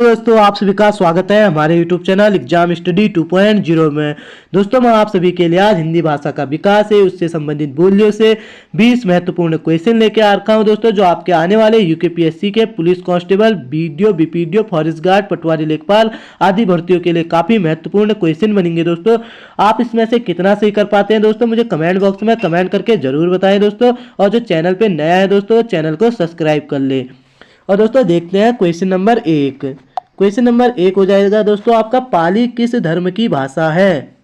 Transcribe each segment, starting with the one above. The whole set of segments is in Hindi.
दोस्तों आप सभी का स्वागत है हमारे YouTube चैनल एग्जाम स्टडी 2.0 में। दोस्तों मैं आप सभी के लिए आज हिंदी भाषा का विकास है उससे संबंधित बोलियों से 20 महत्वपूर्ण क्वेश्चन लेके आ रखा हूं दोस्तों, जो आपके आने वाले यूकेपीएससी के police constable, BDO, BPDO, forest guard, patwari, lekhpal आदि भर्तियों के लिए काफी महत्वपूर्ण क्वेश्चन बनेंगे। दोस्तों आप इसमें से कितना सही कर पाते हैं दोस्तों मुझे कमेंट बॉक्स में कमेंट करके जरूर बताएं दोस्तों। और जो चैनल पे नया है दोस्तों चैनल को सब्सक्राइब कर ले। और दोस्तों देखते हैं क्वेश्चन नंबर 1। क्वेश्चन नंबर 1 हो जाएगा दोस्तों आपका, पाली किस धर्म की भाषा है?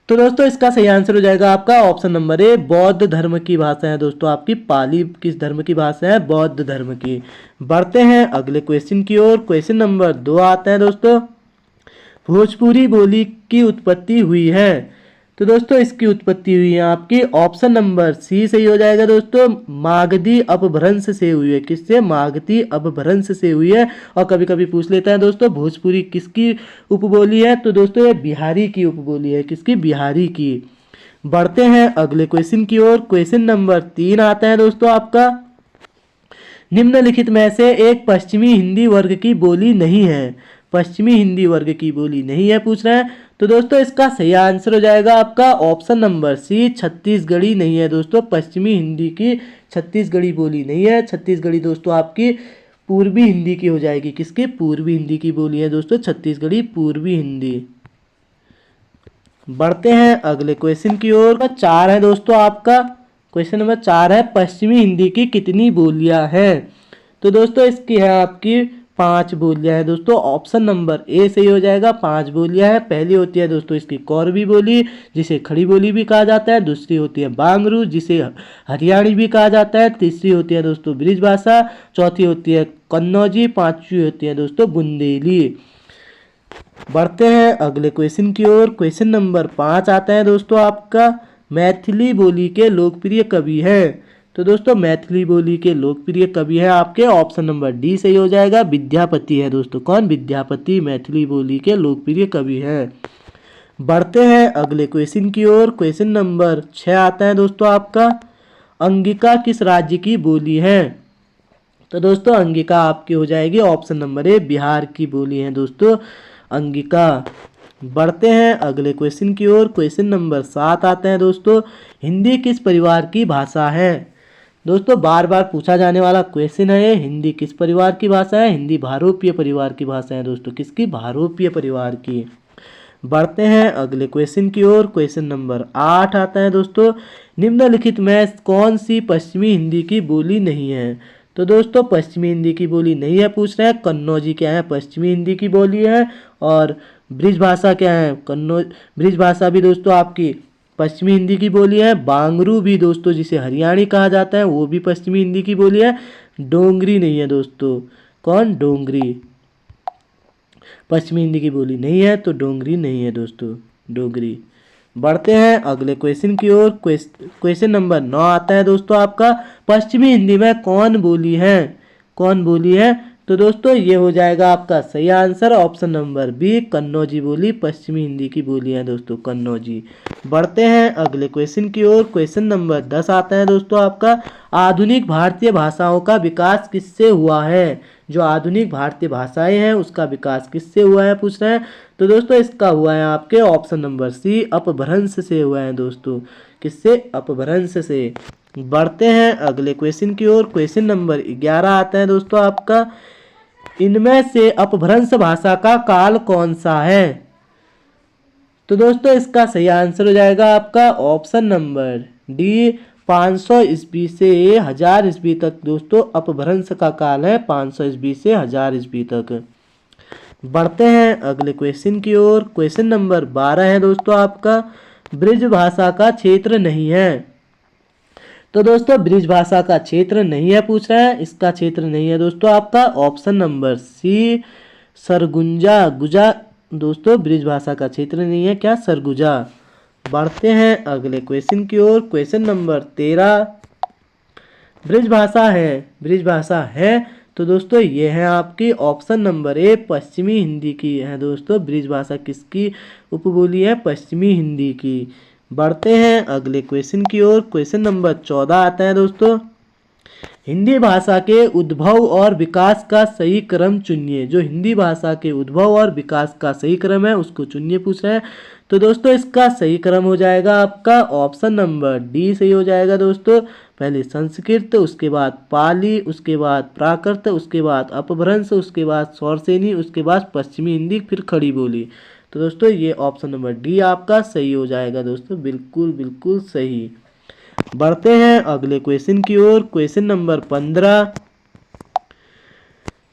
तो दोस्तों इसका सही आंसर हो जाएगा आपका ऑप्शन नंबर ए, बौद्ध धर्म की भाषा है। दोस्तों आपकी पाली किस धर्म की भाषा है? बौद्ध धर्म की। बढ़ते हैं अगले क्वेश्चन की ओर। क्वेश्चन नंबर 2 आता है दोस्तों, भोजपुरी बोली की उत्पत्ति हुई है। तो दोस्तों इसकी उत्पत्ति हुई है आपकी ऑप्शन नंबर सी सही हो जाएगा दोस्तों, मागधी अपभ्रंश से हुई है। किससे? मागधी अपभ्रंश से हुई है। और कभी कभी पूछ लेता है दोस्तों भोजपुरी किसकी उपबोली है? तो दोस्तों ये बिहारी की उपबोली है। किसकी? बिहारी की। बढ़ते हैं अगले क्वेश्चन की ओर। क्वेश्चन नंबर 3 आता है दोस्तों आपका, निम्नलिखित में से एक पश्चिमी हिंदी वर्ग की बोली नहीं है। पश्चिमी हिंदी वर्ग की बोली नहीं है पूछ रहे हैं। तो दोस्तों इसका सही आंसर हो जाएगा आपका ऑप्शन नंबर सी, छत्तीसगढ़ी नहीं है। दोस्तों पश्चिमी हिंदी की छत्तीसगढ़ी बोली नहीं है। छत्तीसगढ़ी दोस्तों आपकी पूर्वी हिंदी की हो जाएगी। किसकी? पूर्वी हिंदी की बोली है दोस्तों छत्तीसगढ़ी पूर्वी हिंदी। बढ़ते हैं अगले क्वेश्चन की ओर। 4 है दोस्तों आपका, क्वेश्चन नंबर 4 है, पश्चिमी हिंदी की कितनी बोलियां हैं? तो दोस्तों इसकी है आपकी 5 बोलियां हैं दोस्तों। ऑप्शन नंबर ए सही हो जाएगा, 5 बोलियां हैं। पहली होती है दोस्तों इसकी कौरवी बोली, जिसे खड़ी बोली भी कहा जाता है। दूसरी होती है बांगरू, जिसे हरियाणी भी कहा जाता है। तीसरी होती है दोस्तों ब्रिज भाषा। चौथी होती है कन्नौजी। पांचवी होती है दोस्तों बुंदेली। बढ़ते हैं अगले क्वेश्चन की ओर। क्वेश्चन नंबर 5 आता है दोस्तों आपका, मैथिली बोली के लोकप्रिय कवि हैं। तो दोस्तों मैथिली बोली के लोकप्रिय कवि हैं आपके ऑप्शन नंबर डी सही हो जाएगा, विद्यापति है दोस्तों। कौन? विद्यापति मैथिली बोली के लोकप्रिय कवि हैं। बढ़ते हैं अगले क्वेश्चन की ओर। क्वेश्चन नंबर 6 आता है दोस्तों आपका, अंगिका किस राज्य की बोली है? तो दोस्तों अंगिका आपकी हो जाएगी ऑप्शन नंबर ए, बिहार की बोली है दोस्तों अंगिका। बढ़ते हैं अगले क्वेश्चन की ओर। क्वेश्चन नंबर 7 आते हैं दोस्तों, हिंदी किस परिवार की भाषा है? दोस्तों बार बार पूछा जाने वाला क्वेश्चन है ये, हिंदी किस परिवार की भाषा है? हिंदी भारोपीय परिवार की भाषा है दोस्तों। किसकी? भारोपीय परिवार की। बढ़ते हैं अगले क्वेश्चन की ओर। क्वेश्चन नंबर 8 आता है दोस्तों, निम्नलिखित में कौन सी पश्चिमी हिंदी की बोली नहीं है? तो दोस्तों पश्चिमी हिंदी की बोली नहीं है पूछ रहे हैं। कन्नौजी क्या है? पश्चिमी हिंदी की बोली है। और ब्रिज भाषा क्या है? ब्रिज भाषा भी दोस्तों आपकी पश्चिमी हिंदी की बोली है। बांगरू भी दोस्तों जिसे हरियाणी कहा जाता है वो भी पश्चिमी हिंदी की बोली है। डोंगरी नहीं है दोस्तों। कौन? डोंगरी पश्चिमी हिंदी की बोली नहीं है, तो डोंगरी नहीं है दोस्तों, डोगरी। बढ़ते हैं अगले क्वेश्चन की ओर। क्वेश्चन नंबर 9 आता है दोस्तों आपका, पश्चिमी हिंदी में कौन बोली है? कौन बोली है? तो दोस्तों ये हो जाएगा आपका सही answer option number B, Kannauji बोली पश्चिमी हिंदी की बोली है दोस्तों, कन्नौजी। बढ़ते हैं अगले क्वेश्चन की ओर। क्वेश्चन नंबर 10 आता है दोस्तों आपका, आधुनिक भारतीय भाषाओं का विकास किससे हुआ है? जो आधुनिक भारतीय भाषाएं हैं उसका विकास किससे हुआ है पूछ रहे हैं। तो दोस्तों इसका हुआ है आपके ऑप्शन नंबर सी, अपभ्रंश से हुआ है दोस्तों। किससे? अपभ्रंश से। बढ़ते हैं अगले क्वेश्चन की ओर। क्वेश्चन नंबर 11 आता है दोस्तों आपका, इनमें से अपभ्रंश भाषा का काल कौन सा है? तो दोस्तों इसका सही आंसर हो जाएगा आपका ऑप्शन नंबर डी, 500 ईस्वी से 1000 ईस्वी तक दोस्तों अपभ्रंश का काल है, 500 ईस्वी से 1000 ईस्वी तक। बढ़ते हैं अगले क्वेश्चन की ओर। क्वेश्चन नंबर 12 है दोस्तों आपका, ब्रिज भाषा का क्षेत्र नहीं है। तो दोस्तों ब्रिज भाषा का क्षेत्र नहीं है पूछ रहे हैं। इसका क्षेत्र नहीं है दोस्तों आपका ऑप्शन नंबर सी, सरगुजा गुजा दोस्तों, ब्रिज भाषा का क्षेत्र नहीं है क्या? सरगुजा। बढ़ते हैं अगले क्वेश्चन की ओर। क्वेश्चन नंबर 13, ब्रिज भाषा है, ब्रिज भाषा है तो दोस्तों ये है आपकी ऑप्शन नंबर ए, पश्चिमी हिंदी की है दोस्तों। ब्रिज भाषा किसकी उपबोली है? पश्चिमी हिंदी की। बढ़ते हैं अगले क्वेश्चन की ओर। क्वेश्चन नंबर 14 आता है दोस्तों, हिंदी भाषा के उद्भव और विकास का सही क्रम चुनिए। जो हिंदी भाषा के उद्भव और विकास का सही क्रम है उसको चुनिए पूछ रहे हैं। तो दोस्तों इसका सही क्रम हो जाएगा आपका ऑप्शन नंबर डी सही हो जाएगा दोस्तों। पहले संस्कृत, उसके बाद पाली, उसके बाद प्राकृत, उसके बाद अपभ्रंश, उसके बाद सौरसेनी, उसके बाद पश्चिमी हिंदी, फिर खड़ी बोली। तो दोस्तों ये ऑप्शन नंबर डी आपका सही हो जाएगा दोस्तों, बिल्कुल बिल्कुल सही। बढ़ते हैं अगले क्वेश्चन की ओर। क्वेश्चन नंबर 15,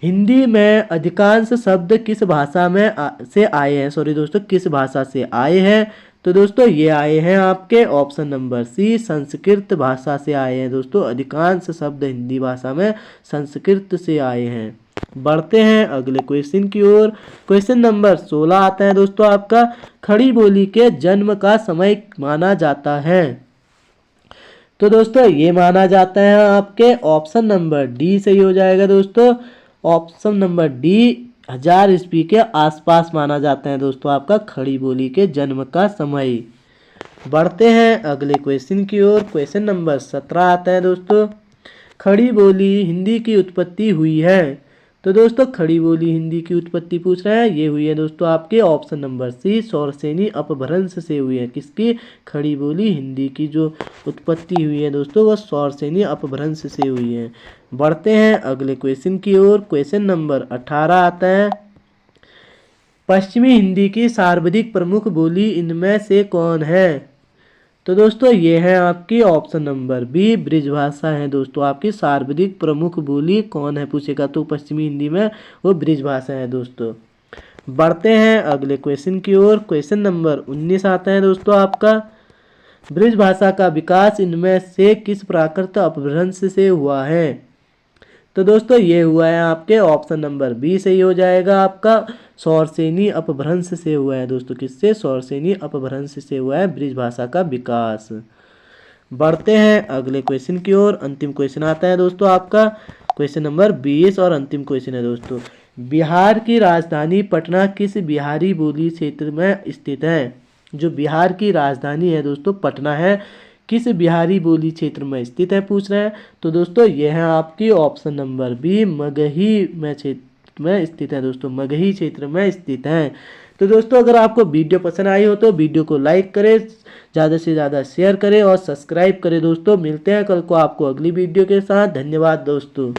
हिंदी में अधिकांश शब्द किस भाषा में से आए हैं? सॉरी दोस्तों, किस भाषा से आए हैं? तो दोस्तों ये आए हैं आपके ऑप्शन नंबर सी, संस्कृत भाषा से आए हैं दोस्तों। अधिकांश शब्द हिंदी भाषा में संस्कृत से आए हैं। बढ़ते हैं अगले क्वेश्चन की ओर। क्वेश्चन नंबर 16 आता है दोस्तों आपका, खड़ी बोली के जन्म का समय माना जाता है। तो दोस्तों ये माना जाता है आपके ऑप्शन नंबर डी सही हो जाएगा दोस्तों। ऑप्शन नंबर डी 1000 ईस्वी के आसपास माना जाता है दोस्तों आपका खड़ी बोली के जन्म का समय। बढ़ते हैं अगले क्वेश्चन की ओर। क्वेश्चन नंबर 17 आता है दोस्तों, खड़ी बोली हिंदी की उत्पत्ति हुई है। तो दोस्तों खड़ी बोली हिंदी की उत्पत्ति पूछ रहे हैं, ये हुई है दोस्तों आपके ऑप्शन नंबर सी, सौरसेनी अपभ्रंश से हुई है। किसकी? खड़ी बोली हिंदी की जो उत्पत्ति हुई है दोस्तों वह सौरसेनी अपभ्रंश से हुई है। बढ़ते हैं अगले क्वेश्चन की ओर। क्वेश्चन नंबर 18 आता है, पश्चिमी हिंदी की सर्वाधिक प्रमुख बोली इनमें से कौन है? तो दोस्तों ये है आपकी ऑप्शन नंबर बी, ब्रिजभाषा है दोस्तों आपकी सर्वाधिक प्रमुख बोली कौन है पूछेगा तो पश्चिमी हिंदी में वो ब्रिजभाषा है दोस्तों। बढ़ते हैं अगले क्वेश्चन की ओर। क्वेश्चन नंबर 19 आता है दोस्तों आपका, ब्रिजभाषा का विकास इनमें से किस प्राकृत अपभ्रंश से हुआ है? तो दोस्तों ये हुआ है आपके ऑप्शन नंबर बी सही हो जाएगा आपका, सौरसेनी अपभ्रंश से हुआ है दोस्तों। किससे? सौरसेनी अपभ्रंश से हुआ है ब्रिजभाषा का विकास। बढ़ते हैं अगले क्वेश्चन की ओर। अंतिम क्वेश्चन आता है दोस्तों आपका क्वेश्चन नंबर 20 और अंतिम क्वेश्चन है दोस्तों, बिहार की राजधानी पटना किस बिहारी बोली क्षेत्र में स्थित है? जो बिहार की राजधानी है दोस्तों पटना है, किस बिहारी बोली क्षेत्र में स्थित है पूछ रहे हैं। तो दोस्तों यह है आपकी ऑप्शन नंबर बी, मगही में क्षेत्र में स्थित है दोस्तों, मगही क्षेत्र में स्थित है। तो दोस्तों अगर आपको वीडियो पसंद आई हो तो वीडियो को लाइक करें, ज़्यादा से ज़्यादा शेयर करें और सब्सक्राइब करें दोस्तों। मिलते हैं कल को आपको अगली वीडियो के साथ। धन्यवाद दोस्तों।